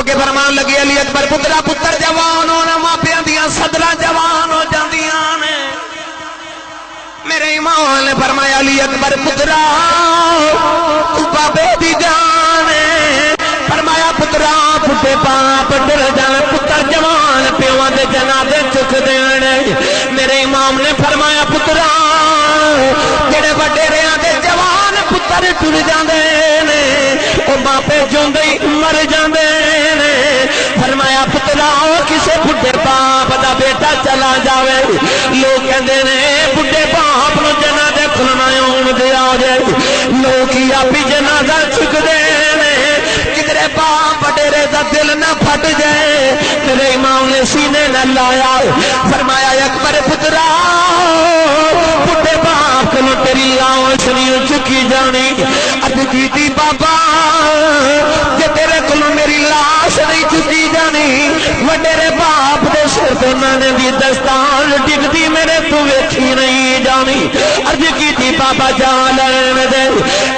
کے فرمان لگی علی اکبر پترا پتر جوان ہونا ماپیاں دیاں صدرہ جوان ہو جاندیاں نے میرے امام نے فرمایا علی اکبر پترا تو بابے دی جان فرمایا پترا پھٹے پاپ ڈر جان پتر جوان پیواں دے جنازے چک دینے میرے امام نے فرمایا پترا جڑے وڈیریاں دے جوان پتر ٹر جاندے نے او باپے جوندے ہی مر جاندے نے فرمایا پترا کسے بڈھے باپ دا بیٹا چلا جاوے لوگ کہندے نے بڈھے باپ نو جنازے کھلنا اون دے آ جائے لوگ ہی آپی جنازہ چک دے نے کدرے باپ وڈیرے دا دل نہ پھٹ جائے میرے امام نے سینے نہ لایا فرمایا اکبر پترا بڈھے باپ کو تیری لاؤں سنیوں چکی جانی اب کیتی بابا جے تیرے کو میری لاش نہیں چکی جانی وڈیرے باپ دے سر تو نانے دی دستان ڈگدی میرے تو ویکھی نہیں جانی ارج کیتی بابا جان لینے دے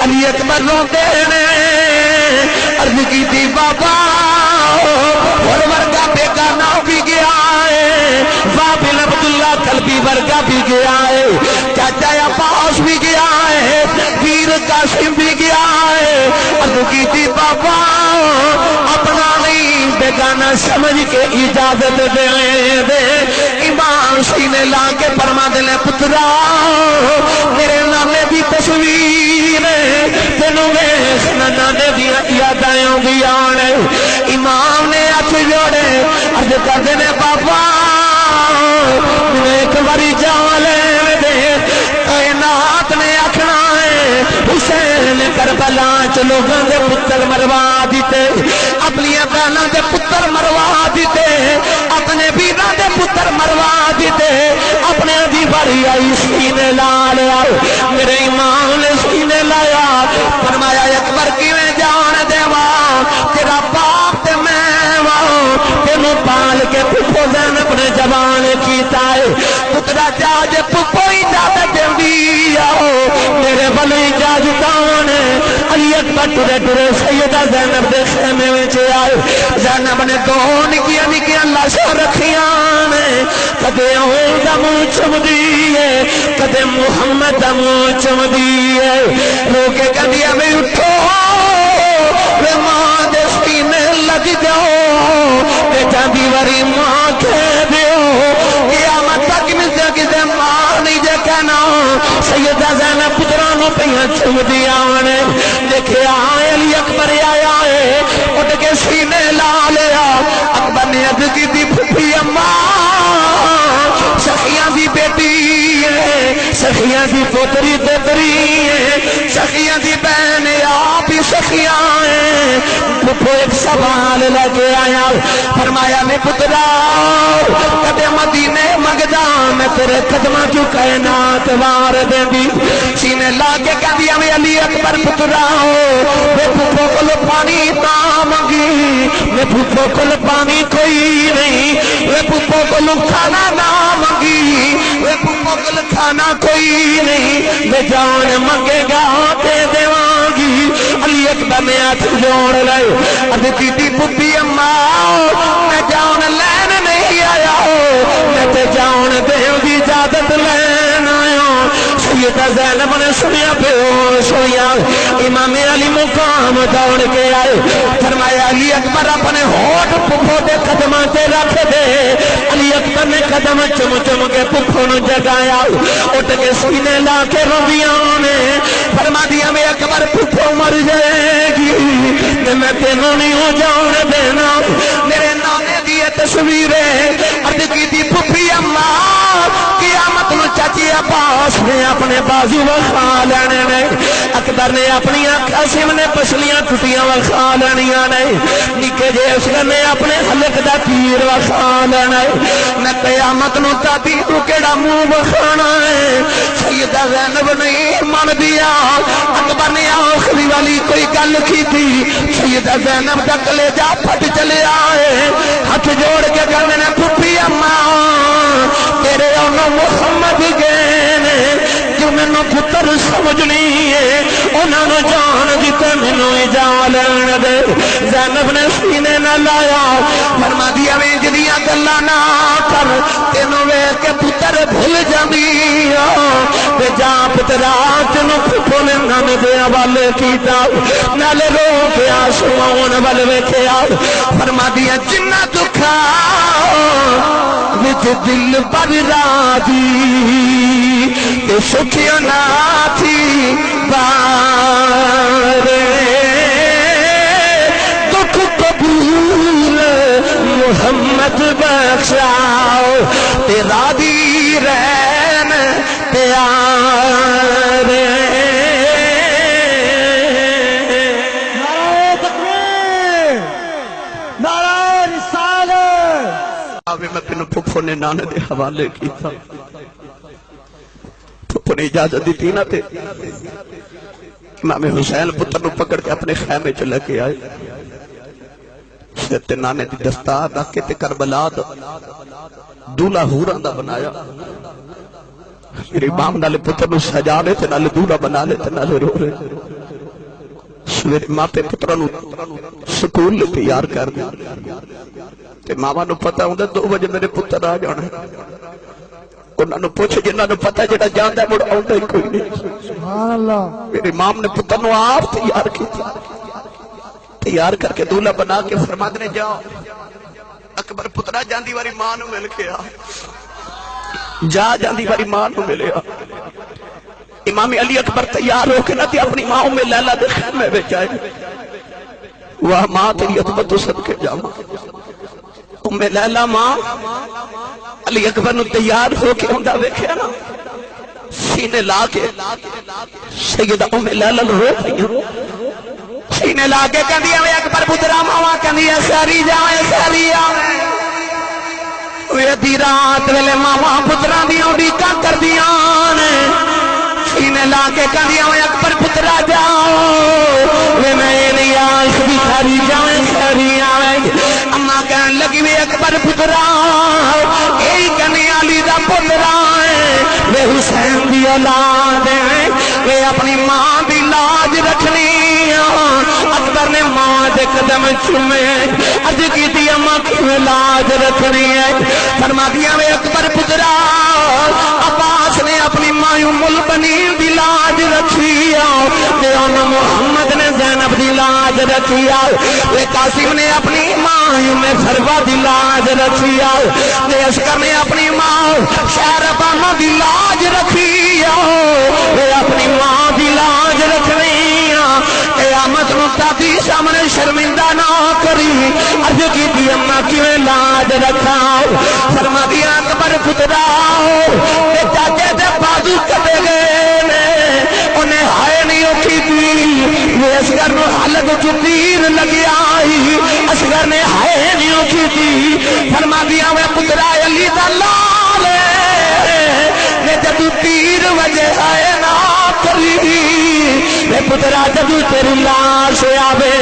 علی اکبر روتے نے ارج کیتی بابا اور ورگا بیگانہ بھی گیا ہے بابل عبداللہ قلبی ورگا بھی گیا ہے چاچا عباس بھی گیا ہے ویر قاسم بھی گیا ہے ارج کیتی بابا اپنا نہیں بیگانہ سمجھ کے اجازت دے دے امام سینے لا کے فرما دلے پترا میرے نانے دی تصویر تینوں ویکھنا نانے دی یاداں آؤندیاں نے امام نے ہاتھ جوڑے عرض کردے نے بابا ایک باری جان لے دے کائنات نے آکھنا ہے حسین کربلا چ لوگاں دے پتر مروا دیتے اپنی بہناں دے پتر مروا دیتے اپنے ویراں دے پتر مروا دیتے اپنے دی باری آئی سینے لا لیا میرے امام نے سینے لایا فرمایا اکبر کیویں جان دیواں تیرا باپ تے میں واں تینوں پال کے پھپھو زینب نے جوان کیتا ہے پترا جا جے پھپھو اجازت دیندی آؤ میرے بلی اجازتاں علی اکبر ٹرے ٹرے سیدہ زینب دے خیمے وچ آئے زینب نے دو نکیاں نکیاں لاشاں رکھیاں نے کدے اون دا منہ چمدی ہے کدے محمد دا منہ چمدی ہے رو کے کہندی اے اٹھو وے ماں دے سینے لگ جاؤ تے جاندی واری ماں کہہ دیو قیامت تک کسے ماں نہیں جے کہنا سیدہ زینب پتراں نو پیاں چمدیاں نے دیکھیا علی اکبر آیا ہے اٹھ کے سینے لا لیا اکبر نے عرض کی تھی پھپھی اماں سخیاں دی بیٹی ہے سخیاں دی پوتری تیتری ہے سخیاں دی بہن آپ ہی سخیاں ہیں پھپھو ایک سوال لے کے آیا فرمایا میں پترا کدے مدینے منگدا میں تیرے قدماں چوں کائنات وار دیندی سینے لا کے کہندی میں علی اکبر پترا میں پھپھو کول پانی تا منگی میں پھپھو کول پانی کوئی نہیں میں پھپھو کول کھانا نہ منگی میں پھپھو کول کھانا کوئی نہیں میں جان منگے گا تے دیواں گی علی اکبر نے ہاتھ جوڑ لے عرض کیتی پھپھی اماں میں جان لین نہیں آیا میں تے جان دیو دی اجازت لین آیا سیدہ زینب نے سنیا بیہوش ہویا امام علی مقام دوڑ کے آئے فرمایا علی اکبر اپنے ہونٹ پھپھو دے قدماں تے رکھ دے علی اکبر نے قدم چم چم کے پھپھو نو جگایا اٹھ کے سینے لا کے رویاں نے فرما دیا میں اکبر پھپھو مر جائے گی میں تینوں نہیں ہو جان دینا میرے نانے دی تصویر عرض کی تھی پھپھی اماں قیامت نو چاچی عباس نے اپنے بازو وکھا لینے نے اکبر نے اپنی قاسم نے پسلیاں ٹوٹیاں وکھا لینیاں نے نکے جے اصغر نے اپنے حلق دا تیر وکھا لینا ہے میں قیامت نو دادی نو کیڑا منہ وکھانا ہے سیدہ زینب نہیں من دیا اکبر نے آخری والی کوئی گل کی تھی سیدہ زینب دا کلیجہ پھٹ چلے آئے ہاتھ جوڑ کے کہنے نے پھپھی اماں تیرے انہوں محمد گئے جو میں نو پتر سمجھنی ہے انہوں نے جان دیتے مینوں جان لین دے زینب نے سینے نہ لایا فرما دیا میں جدیاں گلاں نہ کر تینوں ویکھ کے پتر بھول جاندی تے جا پترا تینوں پھپھو نے نام دے حوالے کیتا نالے رو کے آسمان ول ویکھیا فرما دیا جنہ دکھا وچ دل پر راضی تے سکھیا نہ تھی بارے دکھ قبول محمد بخشاؤ تے راضی رہن پیارے میں پھر پھپھو نے نانے دے حوالے کی تھا پھپھو نے اجازت دی تھی نا تے امام حسین پتر نو پکڑ کے اپنے خیمے چ لے کے آئے تے نانے دی دستار رکھ کے تے کربلا دا دولہا حوراں دا بنایا میرے امام نالے پتر نو سجا لے تے نالے دولہا بنا لے تے نالے رو رہے سویرے ماں پہ پترہ نو سکول لے تیار کر دیا تے ماما نو پتہ ہوں 2 بجے میرے پتر آ جانا ہے انہوں نے پوچھ جنہوں نے پتہ جڑا جاندہ ہے مڑ آؤں ہی کوئی نہیں سبحان اللہ میرے امام نے پتر نو آپ تیار کی تھی تیار کر کے دولہا بنا کے فرما دینے جاؤ اکبر پترہ جاندی واری ماں نو مل کے آ جاندی واری ماں نو ملے آ امام علی اکبر تیار ہو کے نہ تھی اپنی ماں میں لیلہ دے خیمے بے جائے وہ ماں تیری عظمت صدقے جاما لیلہ ماں علی اکبر نو تیار ہو کے ہوندا ویکھیا نا سینے لا کے سیدہ لیلہ رو پئی سینے لا کے کہندی اے اکبر پترا ماوا کہندی اے ساری جائے ساری آویں اوے دی رات ویلے ماوا پتراں دی اڈیکاں کردیاں نے سینے لا کے کہندی اے اکبر پترا جاؤ وے میں نہیں عائش بھی ساری جائے ساری آویں اما کہن لگی وے اکبر پترا اے کہنے علی دا پترا وے حسین دی اولاد ہے وے اپنی ماں دی لاج رکھنی اکبر نے ماں دے قدم چومے اج کیتی اما کیویں لاج رکھنی ہے فرما دیا وے اکبر پترا عباس نے اپنی ماں ام البنین دی لاج رکھی تے محمد نے زینب دی لاج رکھی تے قاسم نے اپنی ماں ام فروا دی لاج رکھی تے عسکر نے اپنی ماں شہربانو دی لاج رکھی تے اپنی ماں دی لاج رکھنی قیامت مقتدی سامنے شرمندہ نہ کری اج کی دی اما کیویں لاج رکھاؤ فرما دیا اکبر پترا تے چاچے دے بازو کٹے گئے نے انہیں ہائے نہیں اٹھی تھی یہ اصغر نو حلق چ تیر لگی آئی اصغر نے ہائے نہیں اٹھی تھی فرما دیا میں پترا علی دا لال نے جدو تیر وجہ آئے نہ کری میں پترا جدو تیری لاش آوے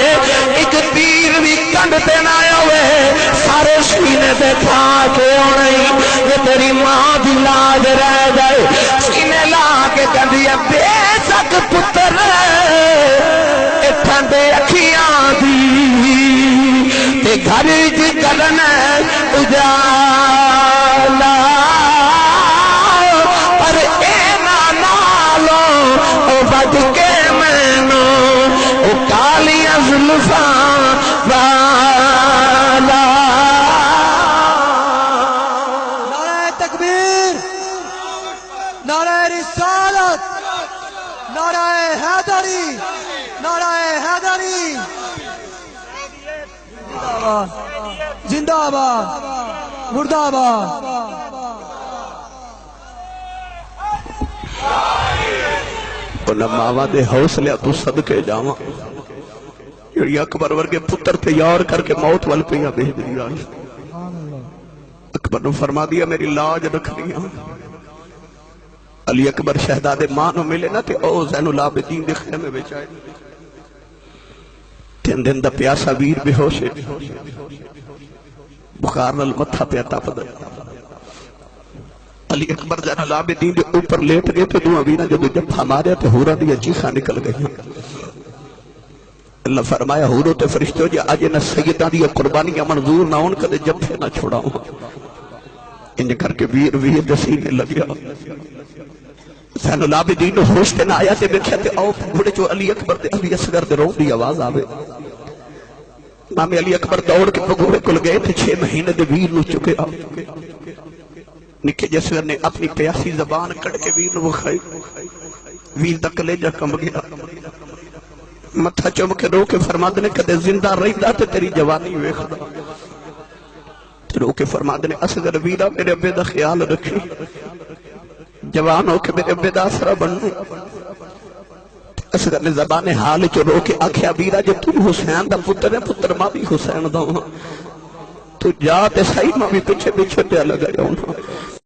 ایک تیر بھی کنڈ تے نہ ہوئے سارے سینے تے کھا کے آنے یہ تیری ماں دی لاج رہ جائے سینے لا کے کہندی ہے بے شک پتر اے ٹھنڈے اکھیاں دی تے گھر وچ کرن اجالا پر اے نالو او بج کے مینو او کالیاں زلفاں والا نعرہ تکبیر نعرہ رسالت نعرہ حیدری نعرہ حیدری زندہ آباد مردہ آباد انہاں ماواں دے حوصلے تو صدقے جاواں جڑی اکبر ورگے پتر تیار کر کے موت ول پیا بھیج دی آئی اکبر نے فرما دیا میری لاج رکھنی ہے علی اکبر شہزادے ماں نو ملے نا تے او زین العابدین دے خیمے وچ آئے 3 دن دا پیاسا ویر بے ہوش بخار نال متھا پیا تپدا علی اکبر زین العابدین دے اوپر لیٹ گئے تو دو ویراں جدوں جفا ماریا تے حوراں دی چیخاں نکل گئیاں اللہ فرمایا حورو تے فرشتو جی اج نہ سیداں دی قربانیاں منظور نہ ہون کدے جفے نہ چھڑاؤ انج کر کے ویر دے سینے لگیا زین العابدین نو ہوش تے نہ آیا تے ویکھیا تے او بڑے جو علی اکبر تے علی اصغر دے رون دی آواز آوے امام علی اکبر دوڑ کے پگوڑے کل گئے تھے 6 مہینے دے ویر نو چکے آ نکے جسر نے اپنی پیاسی زبان کڑ کے ویر نو بخائی ویر دا کلیجہ کم گیا متھا چوم کے رو کے فرماد نے کدے زندہ رہتا تے تیری جوانی ویکھدا تے رو کے فرماد نے اصغر ویرا میرے ابے دا خیال رکھی جوان ہو کے میرے ابے دا آسرا بننے اصغر نے زبان حال چو رو کے آکھیا ویرا جو تو حسین دا پتر ہے پتر ماں بھی حسین دا ہوں تو جا تے صحیح ماں بھی پچھے پچھے تے لگا جاؤں